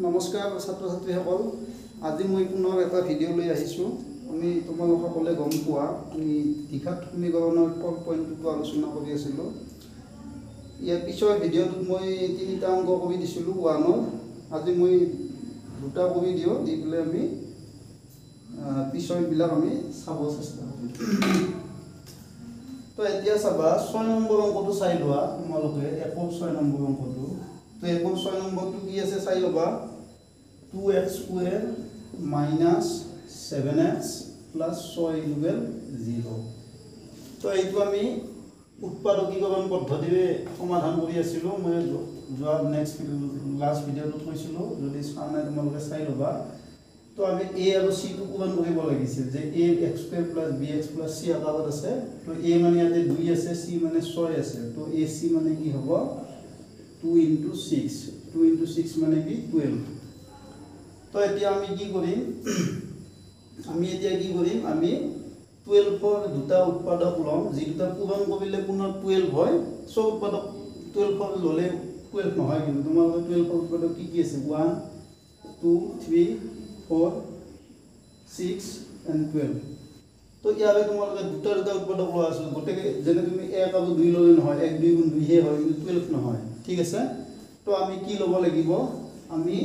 নমস্কাৰ ছাত্ৰ ছাত্ৰীসকল আজি মই পুনৰ এটা ভিডিঅ' লৈ আহিছোঁ আমি তোমালোকসকলে গম পোৱা আমি দ্বিঘাত সমীকৰণৰ পইণ্টটো আলোচনা কৰি আছিলোঁ ইয়াৰ পিছৰ ভিডিঅ'টোত মই তিনিটা অংক কৰি দিছিলোঁ 1ৰ আজি মই দুটা কৰি দিওঁ দি পেলাই আমি পিছৰবিলাক আমি চাব চেষ্টা কৰিম তো এতিয়া চাবা 6 নম্বৰ অংকটো চাই লোৱা তোমালোকে 6 নম্বৰ অংকটো তো 6 নম্বৰটো কি আছে চাই ল'বা 2x square minus 7x plus 6 equal 0 তো এইটো আমি উৎপাদকীকৰণ পদ্ধতিৰে সমাধান কৰি আছিলোঁ মই যোৱা নেক্সট লাষ্ট ভিডিঅ'টোত কৈছিলোঁ যদি চোৱা নাই তোমালোকে চাই ল'বা তো আমি a আৰু c টো পূৰণ কৰিব লাগিছিল যে a x square plus bx plus c আকাৰত আছে তো a মানে ইয়াতে 2 আছে c মানে 6 আছে তো ac মানে কি হ'ব 2 into 6 2 into 6 মানে কি 12 তো এতিয়া আমি কি কৰিম আমি 12 ৰ দুটা উৎপাদক লম যি দুটা পূৰণ কৰিলে পুনৰ 12 হয় সব উৎপাদক 12 ৰ ললে 12 নহয় কিন্তু তোমালোকৰ 12 ৰ উৎপাদক কি আছে 1 2 3 4 6 and 12 তো ইয়াৰে তোমালোকে দুটা উৎপাদক লোৱা আছে গটেকে যেনে তুমি 1 আৰু 2 ললে নহয় 1 2 গুণ 2 হে হয় কিন্তু 12 নহয় ঠিক আছে তো আমি কি লব লাগিব আমি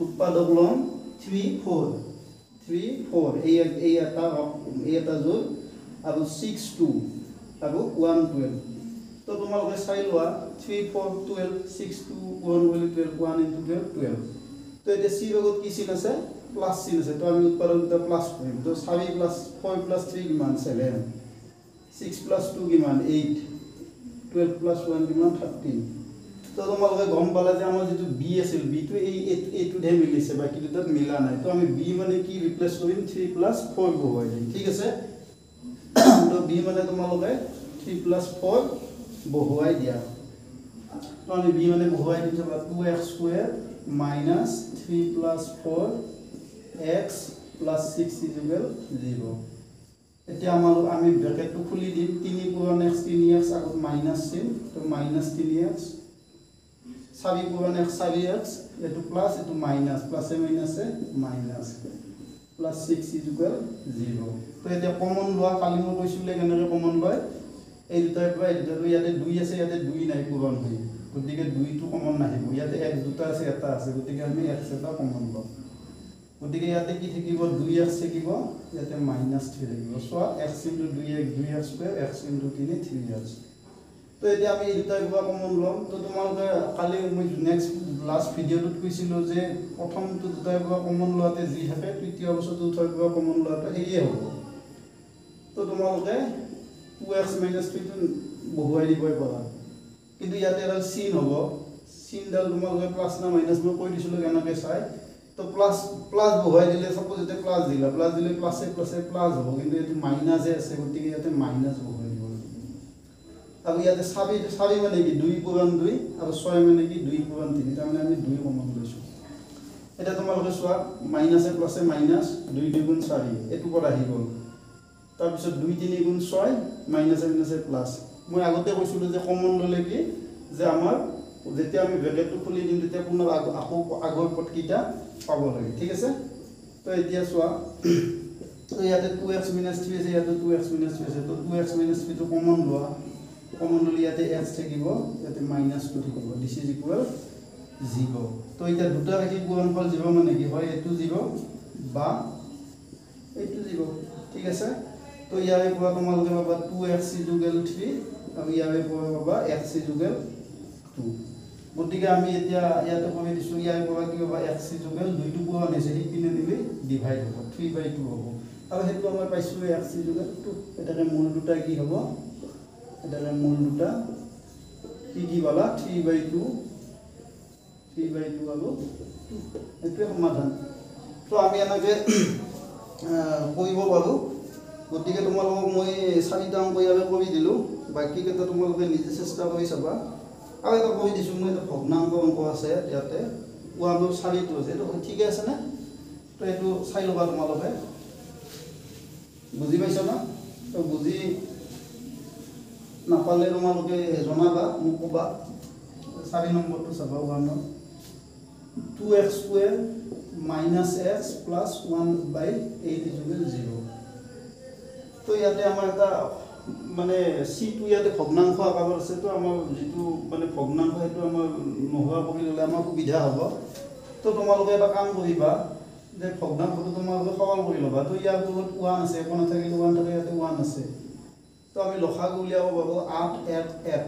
উৎপাদক লম 3 4 এই এটা যোগ আৰু 6 2 আৰু 1 12 তো তোমালোকে চাই লোৱা 3 4 12 6 2 1 12 1 into 12 তো এটা c লগত কি চিন আছে প্লাস চিন আছে তো আমি উৎপাদক দুটা প্লাস কৰিম তো 4 প্লাস 4 প্লাস 3 কিমান 7 6 প্লাস 2 কিমান 8 12 plus 1 কিমান 13 তো তোমালোকে গম পালা যে আমাৰ যেটো b আছিল b টো এই টো ধে মিলিছে বাকি দুটাত মিলা নাই তো আমি b মানে কি ৰিপ্লেস কৰিম 3 plus 4 বহাই দিম ঠিক আছে তো b মানে তোমালোকে 3 plus 4 বহাই দিয়া তো আমি b মানে বহাই দিম যে 2x square minus 3 plus 4x plus 6 is equal 0 এতিয়া আমি ব্র্যাকেটটো খুলি দিম 3 পূৰণ x 3x আগত মাইনাস চিন তো মাইনাস 3x 4 পূৰণ x 4x এটো প্লাস এটো মাইনাস প্লাসে মাইনাসে মাইনাস প্লাস 6 is equal 0 তো এতিয়া কমন লোৱা কালি মই কৈছিলে কেনেকৈ কমন লয় এই দুটাৰ পৰা এই দুটাৰ ইয়াতে 2 আছে ইয়াতে 2 নাই পূৰণ হৈ গতিকে 2 টো কমন নাহিব ইয়াতে x দুটা আছে এটা আছে গতিকে আমি x এটা কমন লম গতিকে ইয়াতে কি থাকিব 2x থাকিব ইয়াতে -3 থাকিব so x * 2x 2x square x * 3 3x তো এতিয়া আমি এই দুটাৰ পৰা কমন লম তো তোমালোকে কালি মই নেক্সট লাষ্ট ভিডিঅ'টোত কৈছিলো যে প্ৰথমটো দুটাৰ পৰা কমন লোৱাতে যি থাকে তৃতীয় অৱস্থাটো দুটাৰ পৰা কমন লোৱাতে হেৰিয়ে হ'ব তো তোমালোকে 2x - 3 টো বহুৱাই দিবই পাৰা কিন্তু ইয়াতে এটা চিন হ'ব চিনডাল তোমালোকে প্লাস না মাইনাস মই কৈ দিছিলো কেনেকৈ চাই তো প্লাস বহুৱাই দিলে সাপোজ এটা প্লাস দিলে প্লাসে প্লাস হ'ব কিন্তু এটো মাইনাসে আছে গতিকে ইয়াতে মাইনাস বহুৱাই দিব আৰু ইয়াতে 4 মানে কি 2 পূৰণ 2 আৰু 6 মানে কি 2 পূৰণ 3 তাৰ মানে আমি 2 কমন লৈছো এটা তোমালোকে চোৱা মাইনাসে প্লাসে মাইনাস 2 2 গুণ 4 এটো পৰা আহি গল তাৰ পিছত 2 3 গুণ 6 মাইনাসে মাইনাসে প্লাস মই আগতে কৈছিলো যে কমন ললে কি যে আমাৰ যেতিয়া আমি ব্ৰ্যাকেটটো খুলি দিম তেতিয়া পুনৰ আগৰ পদকিটা পাব লাগে ঠিক আছে তো এতিয়া চোৱা তো ইয়াতে 2x - 3 আছে ইয়াতে 2x - 3 আছে তো 2x - 3 টো কমন লোৱা কমন ললে ইয়াতে x থাকিব ইয়াতে -2 থাকিব দিস ইজ ইকুয়াল 0 তো এটা দুটা ৰাখি গুণফল 0 মানে কি হয় এটো 0 বা এটো 0 ঠিক আছে তো ইয়াৰে পৰা তোমালোকে পাবা 2x = 3 আৰু ইয়াৰে পৰা পাবা x = 2 গতিকে আমি এতিয়া ইয়াতে কৰি দিছো ইয়াৰ পৰা কি হ'ব x = 2 টো পূৰণ হৈছে হিপিনে দিলে ডিভাইড হ'ব 3/2 হ'ব আৰু হেতু আমাৰ পাইছো x = 2 এটাকে মূল দুটা কি হ'ব এটাকে মূল দুটা কি বলা 3/2 আৰু এটো সমাধান তো আমি এনেকৈ কৰিব পাৰো গতিকে তোমালোকক মই 4টা অংক ইয়াৰে কৰি দিলো বাকি কেইটা তোমালোকে নিজে চেষ্টা কৰি চাবা আৰু এটা কৰি দিছো মই এটা ভগ্নাংক অংক আছে ইয়াতে 1 আৰু 4 টো আছে তো ঠিক আছে না তো এটো চাই লবা তোমালোকে বুজি পাইছা না তো বুজি নাপালে তোমালোকে জনাবা মোক কবা 4 নম্বৰটো চাবা 1 2x square minus x plus 1/8 equal 0 তো ইয়াতে আমাৰ এটা মানে c2 ইয়াতে ভগ্নাংশ আকাৰৰ আছে তো আমাৰ যেটো মানে ভগ্নাংশ হেতু আমাৰ নোহোৱা কৰি ললে আমাৰ সুবিধা হ'ব তো তোমালোকে এটা কাম কৰিবা যে ভগ্নাংশটো তোমালোকে সৰল কৰি লবা তো ইয়াৰ তলত 1 আছে কোন থাকিলে 1 থাকে ইয়াতে 1 আছে তো আমি লসাগু উলিয়াব পাবো 8 এর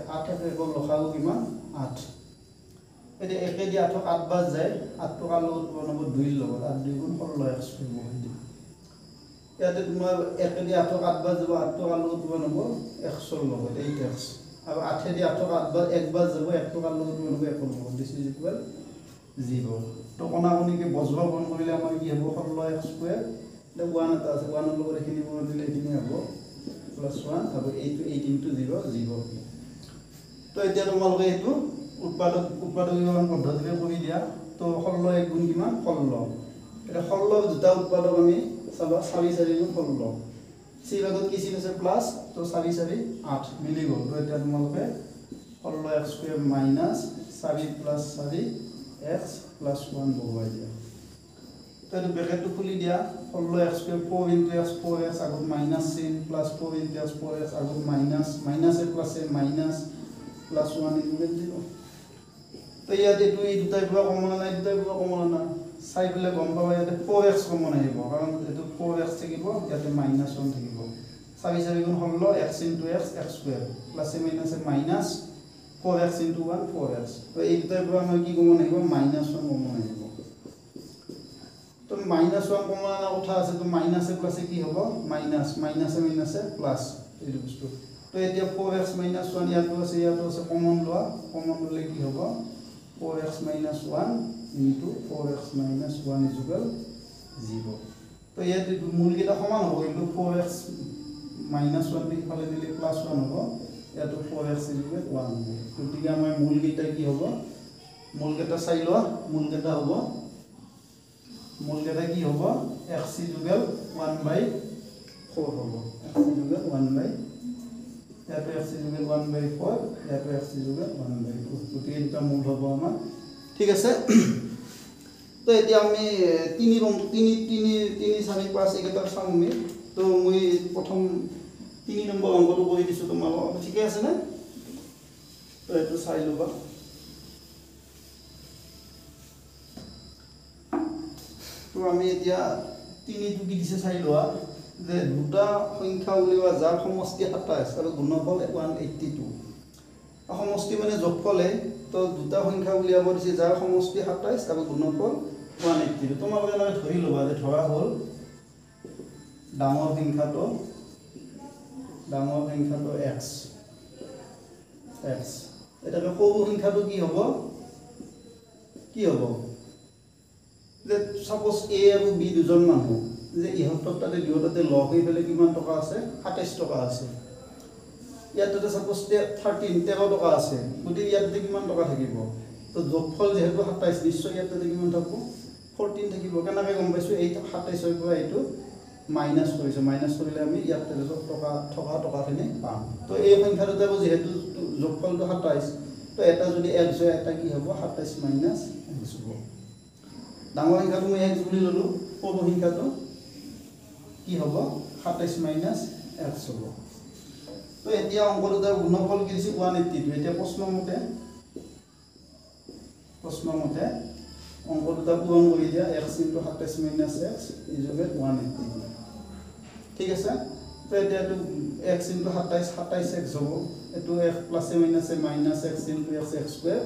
লসাগু কিমান 8 এতে একে দি 8 8 বাৰ যায় 8 টকা লগত বনাব 2 ৰ লগত 8 2 গুণ 16x কৰিব ইয়াতে তোমাৰ একে দি 8 8 বাৰ যাব 8 টকা লগত বনাব 100 ৰ লগত 8x আৰু 8 দি 8 8 বাৰ 1 বাৰ যাব 1 টকা লগত বনাব 1 ৰ লগত দিস ইজ ইকুৱেল 0 তো কোনাকুনিকে বজ্ৰ বন কৰিলে আমাৰ কি হ'ব 16x স্কয়াৰ এটা 1 এটা আছে 1 ৰ লগত এখিনি বনাই দিলে এখিনি হ'ব +1 আৰু 8 into 0 0 তো এতিয়া তোমালোকে এটো উৎপাদক বিভাজন পদ্ধতিৰে কৰি দিয়া তো 16 এক গুণ কিমান 16 এটা 16 দুটা উৎপাদক আমি চাবা 4 4 গুণ 16 সি লগত কি চিন আছে প্লাস তো 4 4 8 মিলি গল তো এতিয়া তোমালোকে 16x square minus 4 plus 4x plus 1 বহাই দিয়া তো এই ব্র্যাকেটটো খুলি দিয়া 16x square 4 into x 4x আগত মাইনাস চিন প্লাস 4 into x 4x আগত minus minus A plus a minus plus 1 equal 0 তো ইয়াতে দুই দুটাই পুরা কমন নাই দুটাই পুরা কমন না চাই পেলে গম পাবা ইয়াতে 4x কমন আহিব কাৰণ এটো 4x থাকিব ইয়াতে -1 থাকিব 4 4 গুণ 16 x into x x square plus a minus a minus 4x into 1 4x তো এই দুটাই পুরা আমাৰ কি কমন আহিব -1 কমন আহিব তো -1 কমন আনা কথা আছে তো মাইনাস এ প্লাস এ কি হ'ব মাইনাস মাইনাস এ প্লাস এই বস্তু তো এতিয়া 4x - 1 ইয়াতো আছে কমন লোৱা কমন ললে কি হ'ব 4x - 1 into 4x - 1 is equal 0 তো ইয়াতে মূল কেইটা সমান হ'ব কিন্তু 4x - 1 দি ফালে দিলে +1 হ'ব ইয়াতো 4x is equal 1 হ'ব তো ঠিক আমাৰ মূল কেইটা কি হ'ব মূল কেইটা চাই লোৱা মূল কেইটা হ'ব মূল কেইটা কি হ'ব x is equal 1/4 হ'ব x is equal 1/4 ইয়াতে x is equal 1/4 ইয়াতে x is equal 1/2 তো তিনটা মূল হ'ব আমাৰ ঠিক আছে তো এতিয়া আমি 3 4 5 একেটা চামমি তো মই প্ৰথম 3 নম্বৰ অংকটো কৰি দিছো তোমালোক ঠিক আছে না তো এটো চাই লবা তো আমি এতিয়া 3 টো কি দিছে চাই লোৱা যে দুটা সংখ্যা উলিওৱা যাৰ সমষ্টি 27 আৰু গুণফল 182 সমষ্টি মানে যোগফলে তো দুটা সংখ্যা উলিয়াব দিছে যাৰ সমষ্টি 27 আৰু গুণফল 182 তোমালোকে মানে ধৰি লবা যে ধৰা হ'ল ডাঙৰ সংখ্যাটো x এটা সৰু সংখ্যাটো কি হ'ব যে সাপোজ a আৰু b দুজন মানুহ যে ইহঁতৰ তাতে দুয়োটাতে লগ হৈ পেলে কিমান টকা আছে 27 টকা আছে ইয়াতে সাপোজ 13 টকা আছে গতি ইয়াতে কিমান টকা থাকিব তো যোগফল যেহেতু 27 নিশ্চয় ইয়াতে কিমান থাকিব 14 থাকিব কেনেকৈ গম পাইছো এই 27 ৰ পৰা এইটো মাইনাস কৰিছে মাইনাস কৰিলে আমি ইয়াতে টকাখিনি পাম তো এই সংখ্যাটো যেহেতু যোগফলটো 27 তো এটা যদি x হয় এটা কি হ'ব 27 মাইনাস x হ'ব ডাঙৰ সংখ্যাটো মই x বুলি ললো সৰু সংখ্যাটো কি হ'ব 27 মাইনাস x হ'ব তো এতিয়া অংকটোৰ গুণফল কি দিছে 182 এতিয়া প্ৰশ্নমতে অংকটোৰ পূৰণ কৰি দিয়া x * 27 minus x is equal 182 ঠিক আছে তো এতিয়া তো x * 27 হ'ব এটো x plus a minus a minus x into x x square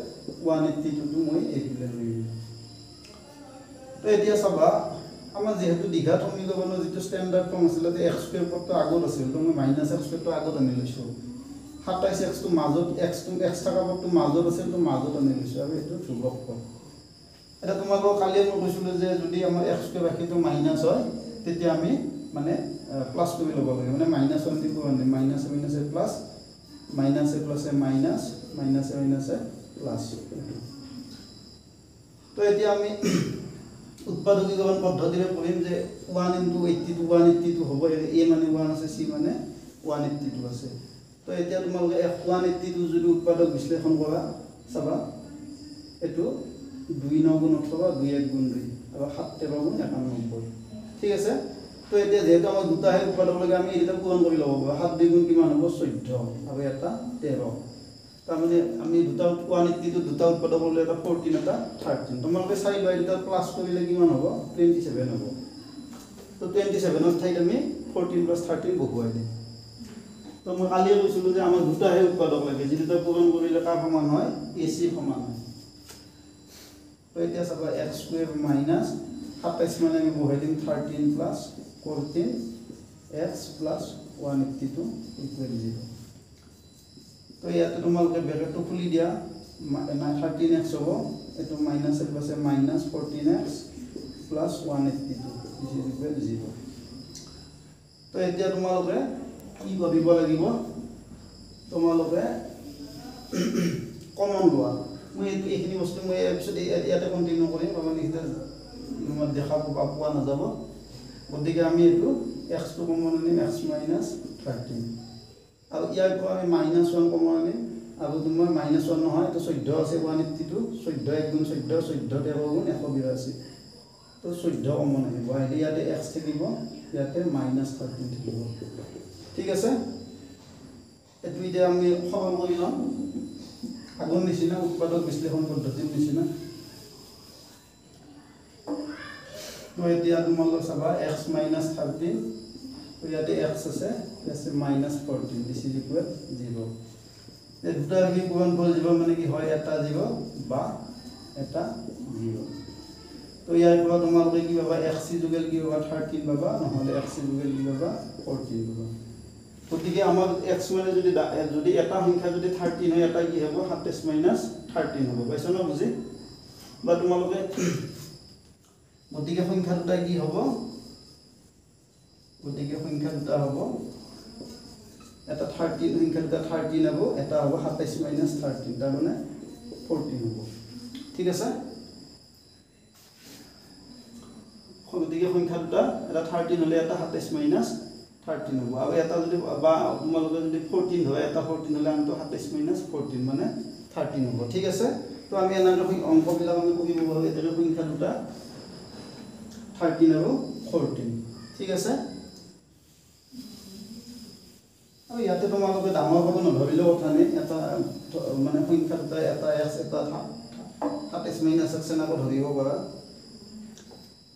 182 টো মই এইফালে লৈ তো এতিয়া চাবা আমাৰ যেহেতু দ্বিঘাত সমীকৰণৰ যেটো স্ট্যান্ডার্ড ফর্ম আছিল তে x স্কয়ার পদটো আগত আছিল তো মই মাইনাস x স্কয়ারটো আগত আনি লৈছো 27x টো মাজত x থাকা পদটো মাজত আছিল তো মাজত আনি লৈছো আৰু এটো ধ্ৰুবক পদ এটা তোমালোক কালি মই কৈছিলো যে যদি আমাৰ x স্কয়াৰ ৰাখিটো মাইনাস হয় তেতিয়া আমি মানে প্লাস কৰি ল'ব লাগে মানে মাইনাস 1 দিব মানে minus A plus minus A plus a minus minus A plus তো এতিয়া আমি উৎপাদকীকৰণ পদ্ধতিৰে কৰিম যে 1 into 82 হ'ব a মানে 1 আছে c মানে 182 আছে তো এতিয়া তোমালোকে 182 যদি উৎপাদক বিশ্লেষণ কৰা চাবা এটো 2 9 গুণ 18 2 1 গুণ 2 আৰু 7 13 গুণ 91 ঠিক আছে তো এতিয়া যেহেতু আমাৰ দুটা হে উৎপাদক লাগে আমি এটা পূৰণ কৰি ল'ব পাৰোঁ 7 2 গুণ কিমান হ'ব 14 আৰু এটা 13 তাৰ মানে আমি দুটা 180 টো দুটা উৎপাদক হ'লে এটা 14 এটা 13 তোমালোকে চাই লোৱা এটা প্লাস কৰিলে কিমান হ'ব 27 হ'ব তো 27 ৰ ঠাইত আমি 14 + 13 বহুৱাই দিম তো মই কালি কৈছিলো যে আমাৰ দুটা হে উৎপাদক লাগে যি দুটা পূৰণ কৰিলে কাৰ সমান হয় AC সমান হয় তো এতিয়া চাবা x² - 27 মানে আমি বহুৱাই দিম 13 + 14 x + 182 = 0 তো ইয়াতে তোমালোকে ব্ৰেকেটটো খুলি দিয়া 13x হ'ব এটো মাইনাস এর পাশে -14x + 182 = 0 তো এতিয়া তোমালোকে কি কৰিব লাগিব তোমালোকে কমন লোৱা মই এইখিনি বস্তু মই এপিসোড ইয়াতে কন্টিনিউ কৰিম মানে এটা মই দেখা পোৱা নাযাব গতিকে আমি এটো x টো কমন নিম x - 13 আৰু ইয়াৰ পৰা আমি -1 কমন নিম আৰু তোমাৰ -1 নহয় তো 14 আছে 182 14 1 গুণ 14 14 13 গুণ 182 তো 14 কমন আহিব ইয়াতে x থাকিব ইয়াতে -13 থাকিব ঠিক আছে এটো ইতে আমি সৰল কৰি লম আগৰ নিচিনা উৎপাদক বিশ্লেষণ পদ্ধতিৰ নিচিনা তো এতিয়া তোমালোক চাবা x - 13 তো ইয়াতে x আছে আছে -14 = 0 এই দুটা কি পূৰণ কৰি দিব মানে কি হয় এটা 0 বা এটা 0 তো ইয়াৰ পৰা তোমালোকে কি পাবা x যুগল কি পাবা 13 পাবা নহলে x যুগল কি পাবা 14 পাবা গতিকে আমাৰ x মানে যদি এটা সংখ্যা যদি 13 হয় এটা কি হ'ব 27 - 13 হ'ব পাইছ না বুজি বা তোমালোকে গতিকে সংখ্যা দুটা কি হ'ব গতিকে সংখ্যা দুটা হ'ব এটা 13 সংখ্যা দুটা 13 হ'ব এটা হ'ব 27 - 13 তাৰ মানে 14 হ'ব ঠিক আছে গতিকে সংখ্যা দুটা এটা 13 হলে এটা 27 - 13 হ'ব আৰু এটা যদি বা তোমালোকে যদি 14 হয় এটা 14 হলে আনটো 27 - 14 মানে 13 হ'ব ঠিক আছে তো আমি এনেকৈ অংকবিলাক আমি কৰিব পাৰো এটাৰ সংখ্যা দুটা 13 আৰু 14 ঠিক আছে আৰু ইয়াতে তোমালোকে ডাঙৰ হ'ব নধৰিলেও কথা নাই এটা মানে সংখ্যা দুটা এটা x এটা 27 সেকশন আকৌ ধৰিব পাৰা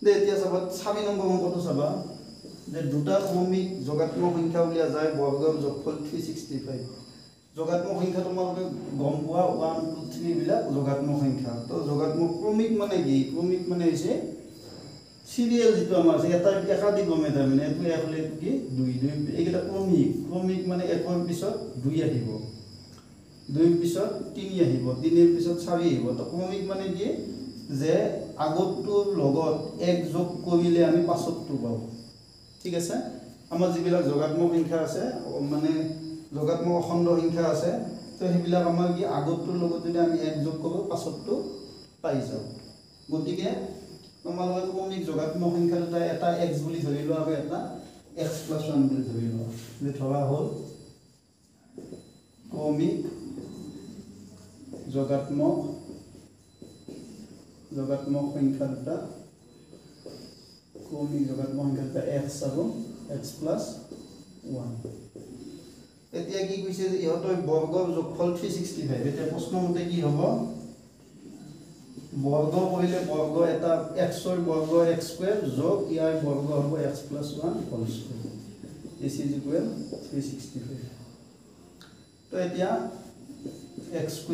দে এতিয়া চাবা 6 নম্বৰ অংকটো চাবা যে দুটা ক্ৰমিক যোগাত্মক সংখ্যা উলিয়া যায় বৰ্গৰ যোগফল 365 যোগাত্মক সংখ্যা তোমালোকে গম পোৱা 1 2 3 বিলাক যোগাত্মক সংখ্যা তো যোগাত্মক ক্ৰমিক মানে কি ক্ৰমিক মানে হৈছে সিৰিয়াল যেটো আমাৰ আছে এটা একাধিক গমে তাৰ মানে এটো এক হলে কি 2 2 এইটা ক্ৰমিক মানে একৰ পিছত 2 আহিব 2 পিছত 3 আহিব 3 এৰ পিছত 4 আহিব তো ক্ৰমিক মানে কি যে আগতটোৰ লগত এক যোগ কৰিলে আমি পাছতটো পাও ঠিক আছে আমাৰ যিবিলাক যোগাত্মক সংখ্যা আছে মানে যোগাত্মক অখণ্ড সংখ্যা আছে তো সেইবিলাক আমাৰ কি আগতটোৰ লগত যদি আমি এক যোগ কৰো পাছতটো পাই যাও গতিকে তোমালোকে ক্ৰমিক যোগাত্মক সংখ্যা দুটা এটা x বুলি ধৰি লোৱা আৰু এটা x + 1 বুলি ধৰি লোৱা যে ধৰা হ'ল ক্ৰমিক যোগাত্মক সংখ্যা দুটা ক্ৰমিক যোগাত্মক সংখ্যা দুটা x আৰু x + 1 এতিয়া কি কৈছে যে ইহঁতৰ বৰ্গৰ যোগফল 365 এতিয়া প্ৰশ্ন মতে কি হ'ব বর্গ কইলে বর্গ এটা x এর বর্গ x² যোগ ইয়ার বর্গ হবে x + 1 whole square this is equal 365 তো এতিয়া x²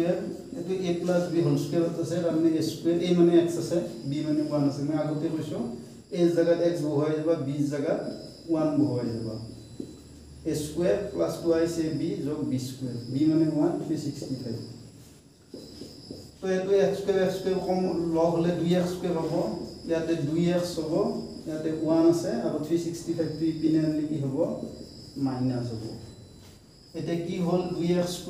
এটো a + b হোল স্কয়ার আছে মানে a² a মানে x আছে b মানে 1 আছে মই আগতে কৈছো a জায়গাত x বহাই যাবা b জায়গাত 1 বহাই যাবা a² + 2ac b যোগ b² b মানে 1 365 তো এটো x² কম লগ হলে 2x² হ'ব ইয়াতে 2x হ'ব ইয়াতে 1 আছে আৰু 365 টো ইপিনে আনলি কি হ'ব মাইনাস হ'ব এটা কি হ'ল 2x²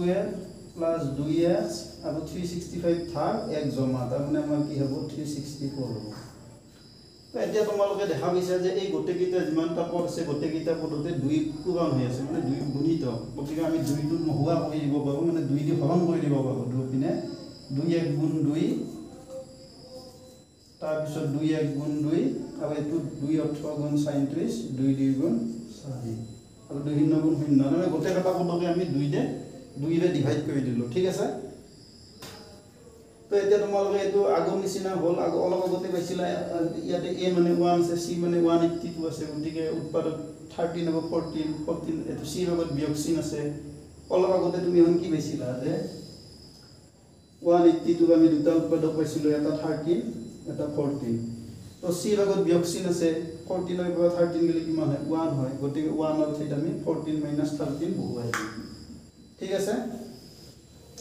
+ 2x আৰু 365 থাক এক জমা তাৰ মানে আমাৰ কি হ'ব 364 হ'ব তো এতিয়া তোমালোকে দেখা পাইছা যে এই গোটেইকেইটা যিমানটা পদ আছে গোটেইকেইটা পদতে 2 পূৰণ হৈ আছে মানে 2 গুণিত গতিকে আমি 2 টো নোহোৱা কৰি দিব পাৰো মানে 2 দি হৰণ কৰি দিব পাৰো দুপিনে 2 1 গুণ 2 তাৰপিছত 2 1 গুণ 2 আৰু এইটো 2 18 গুণ 37 2 2 গুণ 4 আৰু 2 0 গুণ 0 মানে গোটেইকেইটা পদকে আমি 2 ৰে ডিভাইড কৰি দিলো ঠিক আছে তো এতিয়া তোমালোকে এইটো আগৰ নিচিনা হ'ল অলপ আগতে পাইছিলা ইয়াতে a মানে 1 আছে c মানে 182 আছে গতিকে উৎপাদক 13 হ'ব 14 14 এটো c ৰ লগত বিয়োগ চিন আছে অলপ আগতে তুমি এখন কি পাইছিলা যে 182 আমি দুটা উৎপাদক পাইছিলো এটা 13 এটা 14 তো c ৰ লগত বিয়োগ চিন আছে 14 ৰ পৰা 13 গলে কিমান হয় 1 হয় গতিকে 1 ৰ ঠাইত আমি 14 - 13 বহুৱাই দিম ঠিক আছে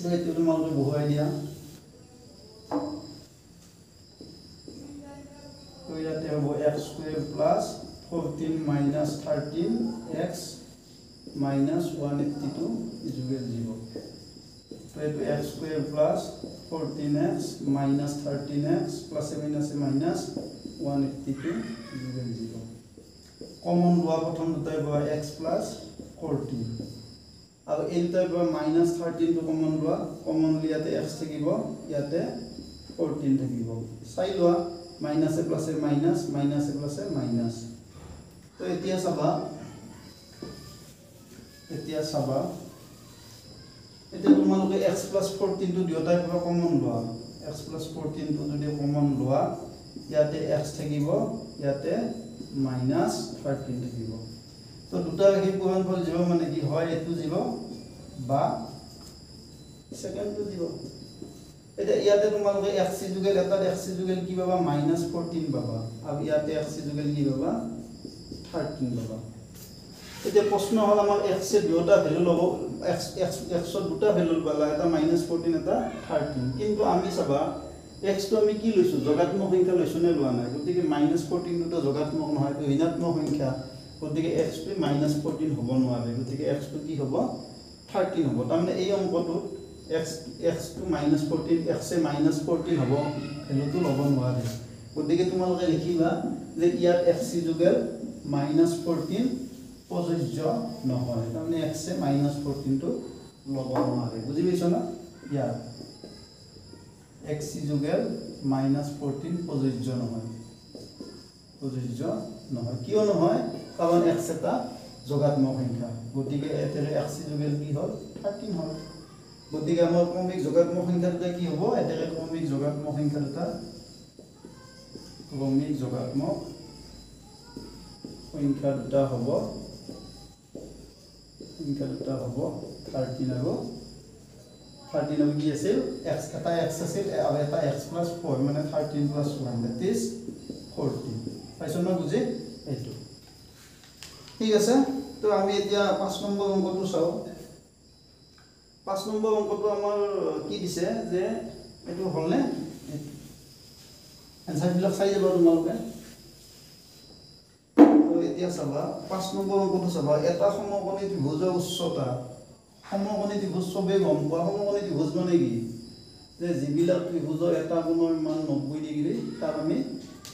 তো এইটো তোমালোকে বহুৱাই দিয়া তো ইয়াতে হ'ব x² + 14 - 13x - 182 ইকুৱেল 0 তো এইটো x² + 14x - 13x plus minus minus 182 equal 0 common লোৱা প্ৰথম দুটাই পাবা x + 14 আৰু এই দুটাই পাবা -13 টো কমন লোৱা কমন লিয়াতে x থাকিব ইয়াতে 14 থাকিব চাই লোৱা মাইনাসে প্লাসে মাইনাস মাইনাসে প্লাসে মাইনাস তো এতিয়া চাবা এতিয়া তোমালোকে x + 14 টো দুটাই পৰা কমন লোৱা x + 14 টো যদি কমন লোৱা ইয়াতে x থাকিব ইয়াতে -13 থাকিব তো দুটা ৰাশি পূৰণফল 0 মানে কি হয় এটো 0 বা সেকেন্ডটো 0 এটা ইয়াতে তোমালোকে x যুগল এটা x যুগল কি পাবা -14 পাবা আৰু ইয়াতে x যুগল কি পাবা 13 পাবা এতিয়া প্ৰশ্ন হল আমাৰ x এ দুটা ভ্যালু লব x ৰ দুটা ভ্যালু পালা এটা -14 এটা 13 কিন্তু আমি চাবা x তো আমি কি লৈছো যোগাত্মক সংখ্যা লৈছো নে লোৱা নাই গতিকে -14 দুটা যোগাত্মক নহয় তো ঋণাত্মক সংখ্যা গতিকে x টো -14 হ'ব নোৱাৰে গতিকে x টো কি হ'ব 13 হ'ব তাৰমানে এই অংকটো x to -14 x এ -14 হ'ব ভ্যালুটো ল'ব নোৱাৰে গতিকে তোমালোকে লিখিবা যে ইয়াত x যুগল -14 প্ৰযোজ্য নহয় তাৰমানে x এ -14 টো ল'ব নোৱাৰে বুজি পাইছা না ইয়াত x যুগল -14 প্ৰযোজ্য নহয় কিয় নহয় কাৰণ x এটা যোগাত্মক সংখ্যা গতিকে এতেৰে x যুগল কি হ'ল 13 হ'ল গতিকে আমাৰ ক্ৰমিক যোগাত্মক সংখ্যা দুটা কি হ'ব এতেৰে ক্ৰমিক যোগাত্মক সংখ্যা দুটা হ'ব 13 আৰু কি আছিল x এটা x আছিল আৰু এটা x + 4 মানে 13 + 1 that is 14 পাইছো না বুজি এইটো ঠিক আছে তো আমি এতিয়া 5 নম্বৰ অংকটো চাও 5 নম্বৰ অংকটো আমাৰ কি দিছে যে এটো হলনে আনসাৰ বিলাক চাই যাব তোমালোকে তো এতিয়া চাবা 5 নম্বৰ অংকটো চাবা এটা সমকোণী ত্ৰিভুজৰ উচ্চতা সমকোণী ত্ৰিভুজ সবে গম পোৱা সমকোণী ত্ৰিভুজ মানে কি যে যিবিলাক ত্ৰিভুজৰ এটা কোণৰ মান 90 ডিগ্ৰী তাক আমি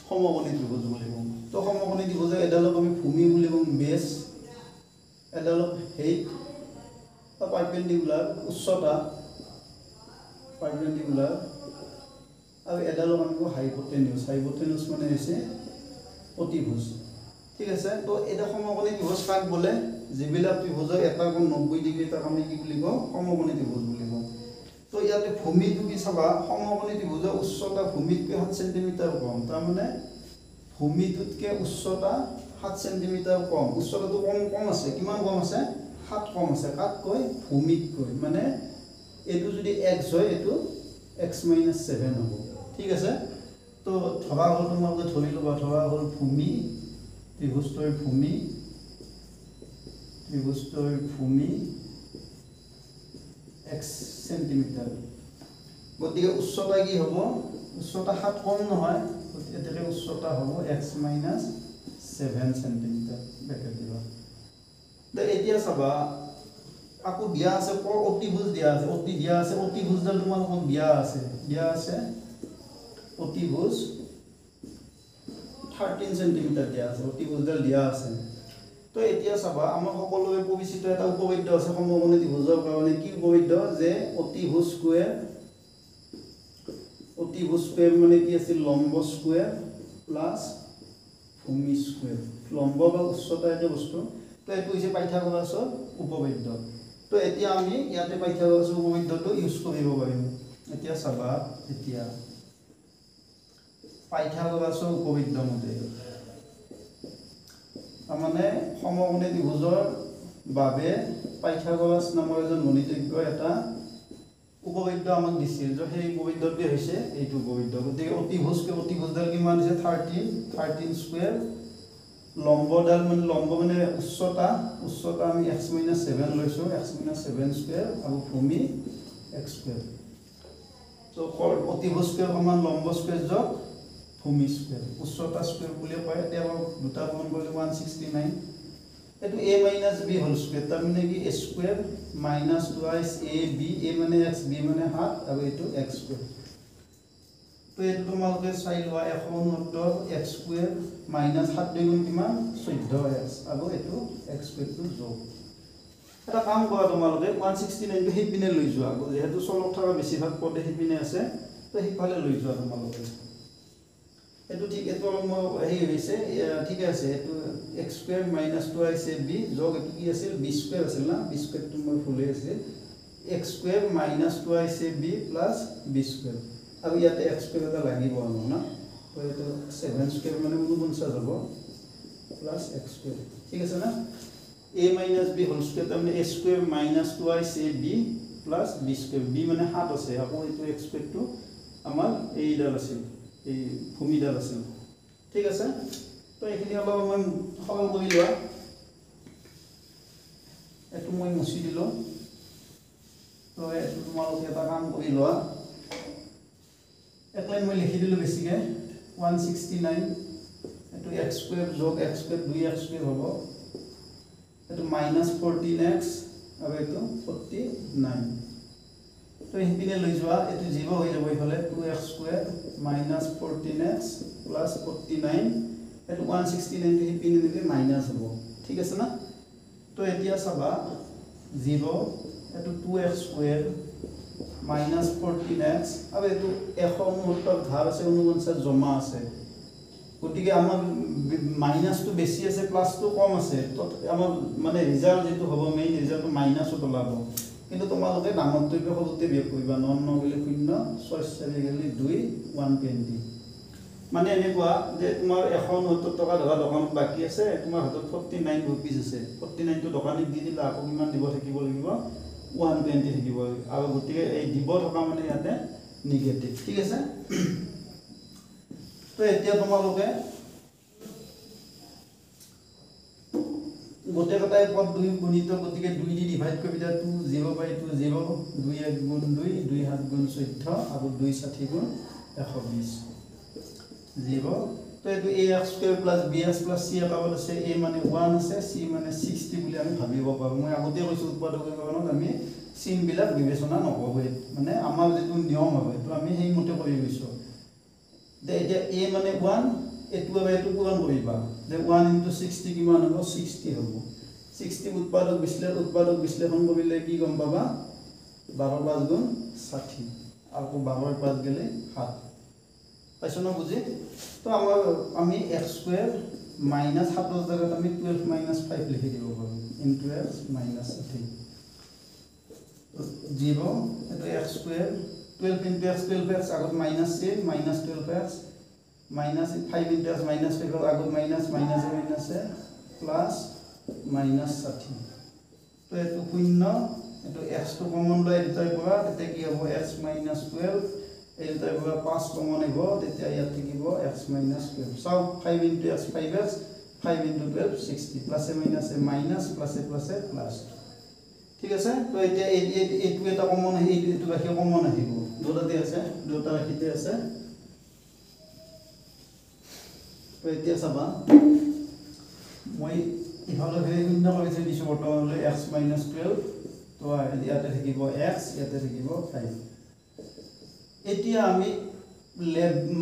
সমকোণী ত্ৰিভুজ বুলি কওঁ তো সমকোণী ত্ৰিভুজৰ এডালক আমি ভূমি বুলি কওঁ বেছ এডালক হেইট পারপেন্ডিকুলার উচ্চতা পারপেন্ডিকুলার আর এডালক আমি হাইপোটেনিউস মানে হৈছে অতিভুজ ঠিক আছে তো এটা সমকোণী ত্ৰিভুজ কাক বলে যিবিলাক ত্ৰিভুজৰ এটা কোণ 90 ডিগ্ৰী তাক আমি কি বুলি কওঁ সমকোণী ত্ৰিভুজ বুলি কওঁ তো ইয়াতে ভূমিটো কি চাবা সমকোণী ত্ৰিভুজৰ উচ্চতা ভূমিতকৈ 7 সেন্টিমিটাৰ কম তাৰ মানে ভূমিটোতকৈ উচ্চতা 7 সেন্টিমিটাৰ কম উচ্চতাটো কম আছে কিমান কম আছে 7 কম আছে কাতকৈ ভূমিতকৈ মানে এটো যদি x হয় এটো x - 7 হ'ব ঠিক আছে তো ধৰা হল তোমালোকে ধৰি লবা ধৰা হল ভূমি ত্ৰিভুজৰ ভূমি x সেন্টিমিটাৰ গতিকে উচ্চতা কি হ'ব উচ্চতা 7 কম নহয় এতেকে উচ্চতা হ'ব x - 7 সেন্টিমিটাৰ ব্ৰেকেট দিবা তো এতিয়া চাবা আকো দিয়া আছে অতিভুজ দিয়া আছে অতিভুজডাল তোমালোকক দিয়া আছে অতিভুজ 13 সেন্টিমিটাৰ দিয়া আছে অতিভুজডাল দিয়া আছে তো এতিয়া চাবা আমাৰ সকলোৱে পৰিচিত এটা উপপাদ্য আছে সমকোণী ত্ৰিভুজৰ কাৰণে কি উপপাদ্য যে অতিভুজ অতিভুজ স্কয়ার মানে কি আছিল লম্ব স্কয়ার প্লাস ভূমি স্কয়ার লম্ব বা উচ্চতা এটা বস্তু তো এটো হৈছে পাইথাগোৰাছৰ উপপাদ্য তো এতিয়া আমি ইয়াতে পাইথাগোৰাছৰ উপপাদ্যটো ইউজ কৰিব পাৰিম এতিয়া চাবা এতিয়া পাইথাগোৰাছৰ উপপাদ্য মতে মানে সমকোণী ত্ৰিভুজৰ বাবে পাইথাগোৰাছ নামৰ এজন গণিতজ্ঞ এটা উপপাদ্য আমাক দিছিল যে সেই উপপাদ্যটো হৈছে এইটো উপপাদ্য গতিকে অতিভুজডাল কিমান আছে 13 স্কয়াৰ লম্বডাল মানে উচ্চতা আমি x - 7 লৈছো x - 7 স্কয়াৰ আৰু ভূমি x স্কয়াৰ তো অতিভুজ স্কয়াৰ সমান লম্ব স্কয়াৰ যোগ ভূমি স্কয়াৰ উচ্চতা স্কয়াৰ বুলি কয় এতিয়া দুটা গুণ কৰিলে 169 এটো a - b হোল স্কয়াৰ তাৰ মানে কি a square minus twice ab a মানে x b মানে 7 আৰু এটো x স্কয়াৰ তো এটো তোমালকে চাই লোৱা 169 x স্কয়াৰ minus 7 দুই গুণ কিমান 14x আৰু এটো x স্কয়াৰ টো যোগ এটা কাম কৰা তোমালকে 169 টো হেপিনে লৈ যোৱা যেহেতু চলক থকা বেছিভাগ পদে হেপিনে আছে তো হেফালে লৈ যোৱা তোমালকে এটো ঠিক এটো মই হেই হৈছে ঠিক আছে এটো x square minus twice ab যোগ এটো কি আছিল b স্কয়াৰ আছিল না b স্কয়াৰ টো মই ভুলে আছিল x square minus twice ab plus b square আৰু ইয়াতে x স্কয়াৰ এটা লাগিব না তো এটো 7 স্কয়াৰ মানে 49 হ'ব plus x স্কয়াৰ ঠিক আছে না a minus b whole square তাৰ মানে a square minus twice ab plus b square b মানে 7 আছে আকৌ এটো x স্কয়াৰ টো আমাৰ এইডাল আছিল এই ভূমিডাল আছিল ঠিক আছে তো এখিনি অলপ মই সৰল কৰি লোৱা এটো মই মুছি দিলো তো এটো তোমালোকে এটা কাম কৰি লোৱা এক লাইন মই লিখি দিলো বেছিকে 169 এটো x স্কয়াৰ যোগ x স্কয়াৰ 2x স্কয়াৰ হ'ব এটো -14x আৰু এটো 49 তো হিপিনে লৈ যোৱা এটো 0 হৈ যাব ইফালে 2x স্কয়াৰ -14x plus 49 এটো 169 টো হিপিনে নিলে মাইনাস হ'ব ঠিক আছে না তো এতিয়া চাবা 0 এটো 2x স্কয়াৰ -14x আৰু এটো 169 ধাৰ আছে 49 জমা আছে গতিকে আমাৰ মাইনাসটো বেছি আছে প্লাসটো কম আছে তো আমাৰ মানে ৰিজাল্ট যেটো হ'ব মেইন ৰিজাল্টটো মাইনাসত ওলাব কিন্তু তোমালোকে নামতটো সৰুতে বিয়োগ কৰিবা 9 গলে 0 6 4 গলে 2 120 মানে এনেকুৱা যে তোমাৰ 169 টকা ধৰা দোকানত বাকি আছে তোমাৰ হাতত 49 रुपीस আছে 49 টো দোকানীক দি দিলা আকৌ কিমান দিব থাকিব লাগিব 120 থাকিব আৰু গতিকে এই দিব থকা মানে ইয়াতে নিগেটিভ ঠিক আছে তো এতিয়া তোমালোকে গোটে কথাই পদ 2 গুণিত গতিকে 2 দি ডিভাইড কৰিবা 2 0 বাই 2 0 2 1 গুণ 2 2 7 গুণ 14 আৰু 2 60 গুণ 120 0 তো এটো ax square plus bx plus c একাবল আছে a মানে 1 আছে c মানে 60 বুলি আমি ভাবিব পাৰো মই আগতে কৈছো উৎপাদকৰ কাৰণত আমি চিন বিলাক বিবেচনা নকৰো মানে আমাৰ যেটো নিয়ম হয় তো আমি হেই মতে কৰি গৈছো যে এটা a মানে 1 এটো আৰু এটো পূৰণ কৰিবা যে 1 * 60 কিমান হ'ব 60 হ'ব 60 উৎপাদক বিশ্লেষণ কৰিলে কি গম পাবা 12 5 গুণ 60 আৰু 12 5 গলে 7 পাইছো না বুজি তো আমি x স্কয়াৰ মাইনাস 7 জায়গাত আমি 12 মাইনাস 5 লিখি দিব পাৰো ইনটু x মাইনাস 30 0 এটো x square 12 into x 12x আগত minus c minus 12x minus 5 into x minus 5 আগত minus minus minus plus minus 60 তো এটো শূন্য এটো x টো কমন লৈ দিতাই পৰা তেতে কি হ'ব x minus 12 এই তাই পৰা 5 কমন হ'ব তেতে ইয়াত থাকিব x minus 12 সব 5 into x 5x 5 into 12 60 plus minus minus plus plus plus ঠিক আছে তো এতিয়া এইটো এটা কমন আহি এইটো বাকি কমন আহিব দুটাতে আছে দুটা ৰাখিতে আছে তো এতিয়া চাবা মই ইফালে শূন্য কৰি দিছো বৰ্তমানলৈ x - 12 তো ইয়াতে থাকিব x ইয়াতে থাকিব 5 এতিয়া আমি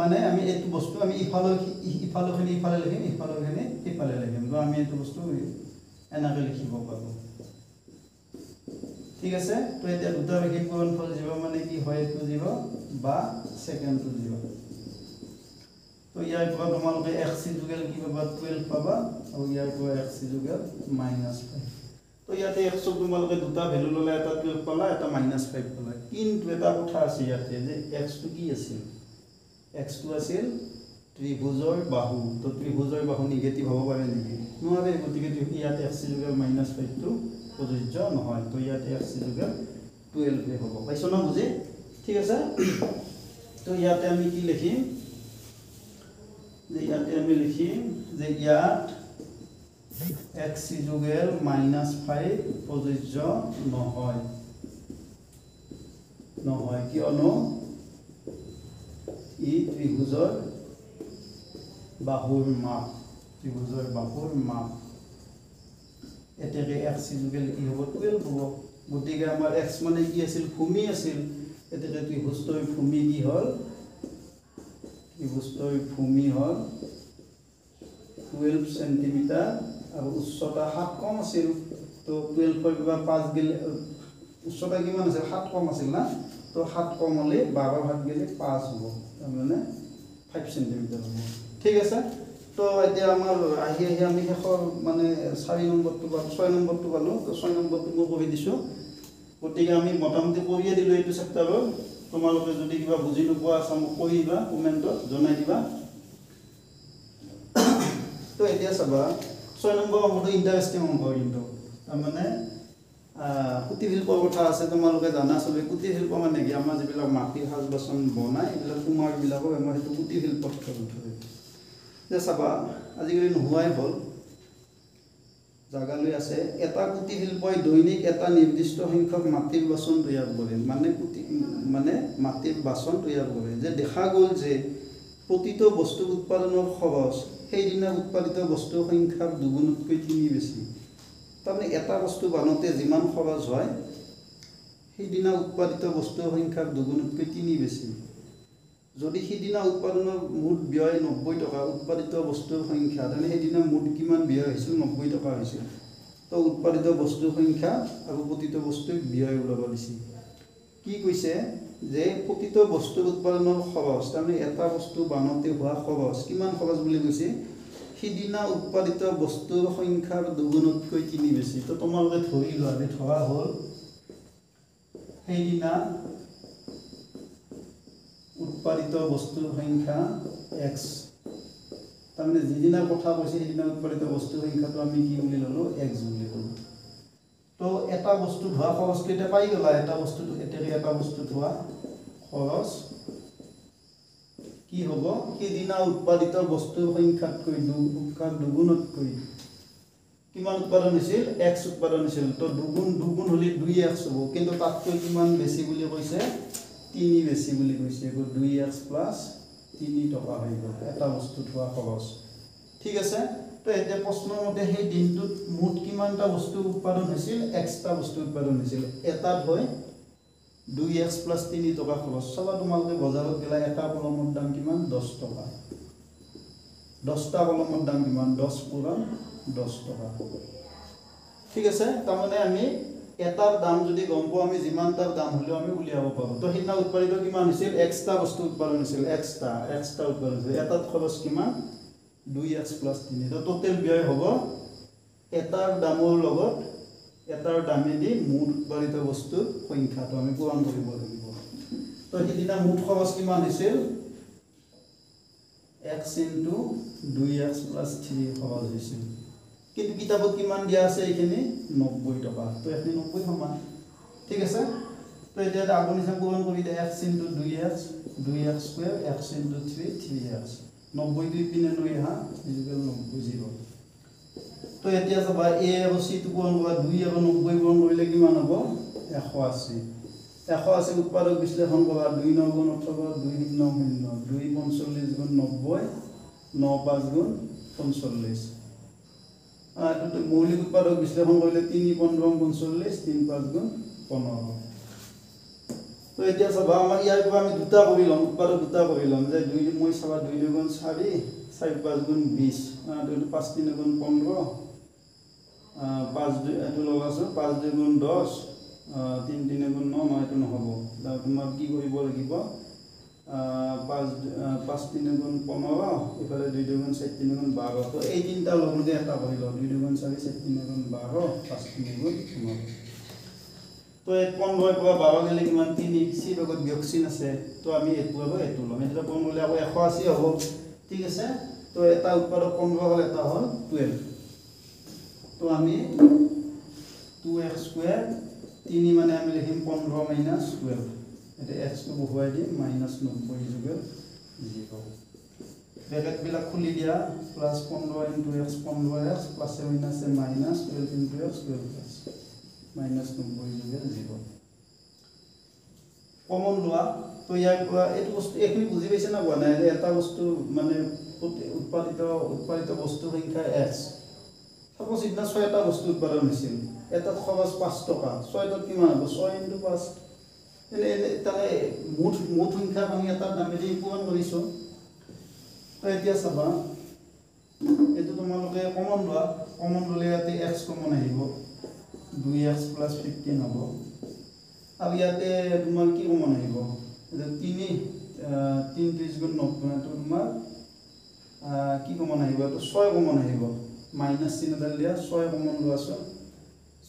মানে আমি এইটো বস্তু আমি ইফালে খিনি ইফালে লিখিম ইফালে লিখিম তো আমি এইটো বস্তু এনাকে লিখিব পাৰো ঠিক আছে তো এতিয়া দুটা রৈখিক গুণনফল 0 মানে কি হয় এটো 0 বা সেকেন্ড টু 0 তো ইয়াৰ পৰা তোমালোকে xc যুগল কি পাবা 12 পাবা আৰু ইয়াৰ পৰা xc যুগল -5 তো ইয়াতে x ক তোমালোকে দুটা ভ্যালু ললে এটা 12 পালা এটা -5 পালা কিন্তু এটা কথা আছে ইয়াতে যে x টো কি আছিল x টো আছিল ত্ৰিভুজৰ বাহু তো ত্ৰিভুজৰ বাহু নিগেটিভ হ'ব পাৰে নেকি নোৱাৰে গতিকে ইয়াতে xc যুগল -5 টো প্রযোজ্য নহয় তো ইয়াতে xc যুগল 12 হ'ব পাইছো না বুজি ঠিক আছে তো ইয়াতে আমি কি লিখিম যে ইয়াতে আমি লিখিম যে ইয়াত xc যুগল -5 প্রযোজ্য নহয় নহয় কিয়নো ই ত্ৰিভুজৰ বাহুৰ মাপ ত্ৰিভুজৰ বাহুৰ মাপ এতেকে xc যুগল কি হ'ব 12 হ'ব গতিকে আমাৰ x মানে কি আছিল ভূমি আছিল এতেকে ত্ৰিভুজৰ ভূমি কি হ'ল ত্ৰিভুজৰ ভূমি হ'ল 12 সেন্টিমিটাৰ আৰু উচ্চতা 7 কম আছিল তো 12 ৰ পৰা 5 গেলে উচ্চতা কিমান আছিল 7 কম আছিল না তো 7 কম হলে 12 ভাগ গেলে 5 হ'ব মানে 5 সেন্টিমিটাৰ হ'ব ঠিক আছে তো এতিয়া আমাৰ আহি আমি শেষৰ মানে 4 নম্বৰটো বা 6 নম্বৰটো পালো তো 6 নম্বৰটো মই কৰি দিছো গতিকে আমি মোটামুটি কৰিয়ে দিলো এইটো চেপ্টাৰৰ তোমালোকে যদি কিবা বুজি নোপোৱা আছে মোক কৈ দিবা কমেন্টত জনাই দিবা তো এতিয়া চাবা 6 নম্বৰ অংকটো ইন্টাৰেস্টিং অংক কিন্তু মানে কুটিশিল্পৰ কথা আছে তোমালোকে জানা চবে কুটিশিল্প মানে কি আমাৰ যিবিলাক মাটিৰ সাজ বাচন বনাই এইবিলাক কুমাৰ বিলাকক আমাৰ হেতু কুটিশিল্পত ধৰে যে চাবা আজিকালি নোহোৱাই হ'ল জাগালৈ আছে এটা কুটিশিল্পই দৈনিক এটা নিৰ্দিষ্ট সংখ্যক মাটিৰ বাচন তৈয়াৰ কৰে মানে মাটিৰ বাচন তৈয়াৰ কৰে যে দেখা গ'ল যে প্ৰতিটো বস্তু উৎপাদনৰ খৰচ সেইদিনা উৎপাদিত বস্তুৰ সংখ্যাৰ দুগুণতকৈ 3 বেছি তাৰমানে এটা বস্তু বানতে যিমান খৰচ হয় সেইদিনা উৎপাদিত বস্তুৰ সংখ্যাৰ দুগুণতকৈ 3 বেছি যদি সেইদিনা উৎপাদনৰ মুঠ ব্যয় 90 টকা উৎপাদিত বস্তুৰ সংখ্যা তেনে সেইদিনা মুঠ কিমান ব্যয় হৈছিল 90 টকা হৈছিল তো উৎপাদিত বস্তুৰ সংখ্যা আৰু প্ৰতিটো বস্তুৰ ব্যয় ওলাব দিছি কি কৈছে যে প্ৰতিটো বস্তুৰ উৎপাদনৰ খৰচ তাৰমানে এটা বস্তু বানতে হোৱা খৰচ কিমান খৰচ বুলি কৈছে সেইদিনা উৎপাদিত বস্তুৰ সংখ্যাৰ দুগুণতকৈ 3 বেছি তো তোমালোকে ধৰি লোৱা যে ধৰা হ'ল সেইদিনা উৎপাদিত বস্তুৰ সংখ্যা x তাৰমানে যিদিনা কথা কৈছে সেইদিনা উৎপাদিত বস্তুৰ সংখ্যাটো আমি কি বুলি ললো x বুলি ললো তো এটা বস্তু ধোৱা খৰচ কেইটা পাই গলা এটা বস্তু এটা বস্তু ধোৱা খৰচ কি হ'ব সেইদিনা উৎপাদিত বস্তুৰ সংখ্যাতকৈ দুগুণতকৈ কিমান উৎপাদন হৈছিল x উৎপাদন হৈছিল তো দুগুণ হলি 2x হ'ব কিন্তু তাতকৈ কিমান বেছি বুলি কৈছে 3 বেছি বুলি কৈছে 2x + 3 টকা হৈ গ'ল এটা বস্তু ধোৱা খৰচ ঠিক আছে তো এতিয়া প্ৰশ্নৰ মতে সেই দিনটোত মুঠ কিমানটা বস্তু উৎপাদন হৈছিল এক্সট্ৰা বস্তু উৎপাদন হৈছিল এটাত হয় 2x + 3 টকা খৰচ চাবা তোমালোকে বজাৰত গেলা এটা কলমৰ দাম কিমান 10 টকা 10টা কলমৰ দাম কিমান 10 × 10 টকা ঠিক আছে তাৰমানে আমি এটাৰ দাম যদি গম পাও আমি যিমানটাৰ দাম হলেও আমি উলিয়াব পাৰো তো হিনা উৎপাদিত কিমান হৈছিল এক্সট্ৰা বস্তু উৎপাদন হৈছিল এক্সট্ৰা উৎপাদন হৈছিল এটাত খৰচ কিমান 2x + 3 তো টোটাল ব্যয় হ'ব এটাৰ দামৰ লগত এটাৰ দামেদি মুঠ উৎপাদিত বস্তুৰ সংখ্যাটো আমি পূৰণ কৰিব লাগিব তো হিদিনা মুঠ খৰচ কিমান হৈছিল x * 2x + 3 খৰচ হৈছিল কিন্তু কিতাবত কিমান দিয়া আছে এইখিনি 90 টকা তো এখিনি 90 সমান ঠিক আছে তো এতিয়া আপুনি সব পূৰণ কৰি দে x * 2x 2x² x * 3 3x 90 দুই পিনে লৈ হা ইকুৱেল 90 0 তো এতিয়া চাবা a আৰু c টো পূৰণ কৰা 2 আৰু 90 পূৰণ কৰিলে কিমান হ'ব 180 180 উৎপাদক বিশ্লেষণ কৰা 2 9 * 18 2 9 0 2 45 * 90 9 5 * 45 তো মৌলিক উৎপাদক বিশ্লেষণ কৰিলে 3 15 45 3 5 * 15 তো এতিয়া চাবা আমাৰ ইয়াৰ পৰা আমি দুটা কৰি লম উৎপাদক দুটা কৰি লম যে 2 মই চাবা 2 2 * 4 4 5 * 20 তো 5 3 * 15 5 2 এটো লগাছো 5 2 * 10 3 3 গুণ 9 9 এটো নহব তোমাক কি কৰিব লাগিব 5 3 গুণ 15 ইফালে 2 2 গুণ 4 3 গুণ 12 তো এই তিনটা লগলগে এটা কইলো 2 2 গুণ 4 4 3 গুণ 12 5 3 গুণ 15 তো এই 15 পৰা 12 গলে কিমান 3 c লগত বিয়োগচিন আছে তো আমি এটো হ'ব এটো লম এটা 15 গলে আকৌ 180 হ'ব ঠিক আছে তো এটা উৎপাদক 15 হল এটা হল 12 তো আমি 2x স্কয়ার 3 মানে আমি লিখিম 15 মাইনাস 12 এটা x টো বহুৱাই দিম মাইনাস 90 যুগল 0 ব্র্যাকেট বিলাক খুলি দিয়া plus 15 * x 15x plus minus minus 12 * x 12 plus minus 90 যুগল 0 কমন লোৱা তো ইয়াৰ পৰা এটো বস্তু এখিনি বুজি পাইছে না কোৱা নাই এটা বস্তু মানে উৎপাদিত বস্তু সংখ্যা x সাপোজ ইतना 6টা বস্তু উৎপাদন হৈছিল এটা খৰচ 5 টকা 6টা কিমান হ'ব 6 * 5 এনে তালে মুঠ সংখ্যা আমি এটা দামেদি পূৰণ কৰিছো তো এতিয়া চাবা এটো তোমালোকে কমন ললে ইয়াতে x কমন আহিব 2x + 15 হ'ব আৰু ইয়াতে তোমাৰ কি কমন আহিব এটা 3 30 গুণ 90 তো তোমাৰ কি কমন আহিব তো 6 কমন আহিব মাইনাস চিহ্ন দাল দিয়া 6 কমন লোৱাছো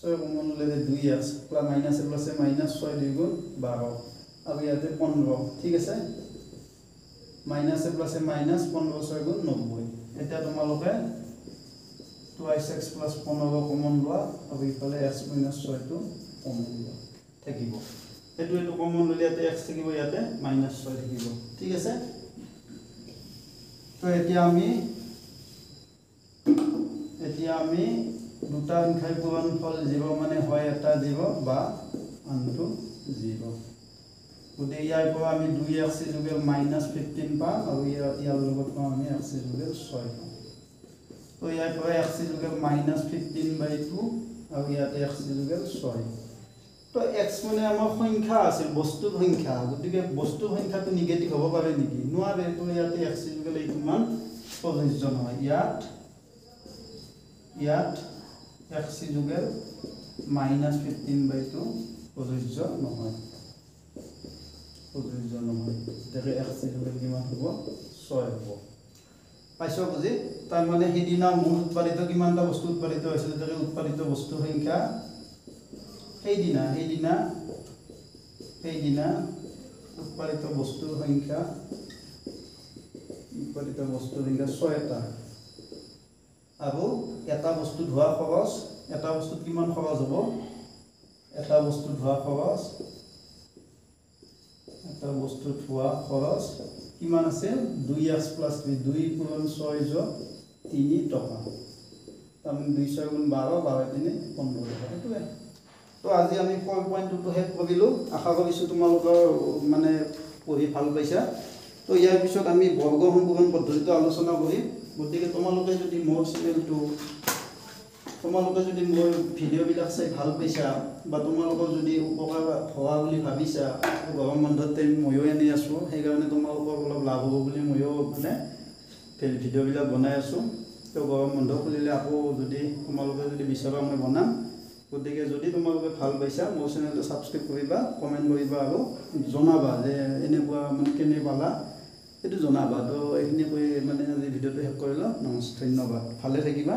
6 কমন ললে 2x plus minus plus minus 6 2 গুণ 12 আৰু ইয়াতে 15 ঠিক আছে মাইনাস প্লাস মাইনাস 15 6 গুণ 90 এটা তোমালোকে 2x প্লাস 15 কমন লোৱা আৰু ইফালে x মাইনাস 6 টো কমন লোৱা থাকিব এটো কমন ললে ইয়াতে x থাকিব ইয়াতে মাইনাস 6 থাকিব ঠিক আছে তো এতিয়া আমি দুটা সংখ্যাৰ পূৰণফল 0 মানে হয় এটা 0 বা আনটো 0 গতে ইয়াৰ পৰা আমি 2x যুগল -15 পাম আৰু ইয়াৰ লগত পাম আমি x যুগল 6 পাম তো ইয়াৰ পৰা x যুগল -15/2 আৰু ইয়াতে x যুগল 6 তো x মানে আমাৰ সংখ্যা আছে বস্তুৰ সংখ্যা গতিকে বস্তুৰ সংখ্যাটো নিগেটিভ হ'ব পাৰে নেকি নোৱাৰে তো ইয়াতে x যুগল এইটো মান প্ৰযোজ্য নহয় ইয়াত x যুগল -15/2 প্ৰযোজ্য নহয় দেখে x যুগল কিমান হ'ব 6 হ'ব পাইছো বুজি তাৰ মানে হেদিনা মূল উৎপাদিত কিমানটা বস্তু উৎপাদিত হৈছিল দেখে উৎপাদিত বস্তুৰ সংখ্যা হেদিনা উৎপাদিত বস্তুৰ সংখ্যা 6টা আৰু এটা বস্তু ধোৱা খৰচ এটা বস্তু কিমান খৰচ হ'ব এটা বস্তু ধোৱা খৰচ কিমান আছে 2x + 2 * 6 = 3 টকা তাম 2 * 12 12 3 15 টকা এটোৱে তো আজি আমি পইণ্টটো হেড কৰিলো আশা কৰিছো তোমালোকৰ মানে পঢ়ি ভাল পাইছা তো ইয়াৰ পিছত আমি বৰ্গ সম্পূৰণ পদ্ধতিটো আলোচনা কৰিম গতিকে তোমালোকে যদি মোৰ চেনেলটো তোমালোকে যদি মোৰ ভিডিঅ'বিলাক চাই ভাল পাইছা বা তোমালোকৰ যদি উপকাৰ হোৱা বুলি ভাবিছা গৰম বন্ধত ময়ো এনে আছো সেইকাৰণে তোমালোকৰ অলপ লাভ হ'ব বুলি ময়ো মানে ভিডিঅ'বিলাক বনাই আছো তো গৰম বন্ধ খুলিলে আকৌ যদি তোমালোকে যদি বিচাৰা মই বনাম গতিকে যদি তোমালোকে ভাল পাইছা মোৰ চেনেলটো সাবস্ক্ৰাইব কৰিবা কমেন্ট কৰিবা আৰু জনাবা যে এনেকুৱা মানে কেনে পালা এটো জনাবা তো এইখিনি কৈ মানে আজি ভিডিঅ'টো শেষ কৰিলো নমস্কাৰ ধন্যবাদ ভালে থাকিবা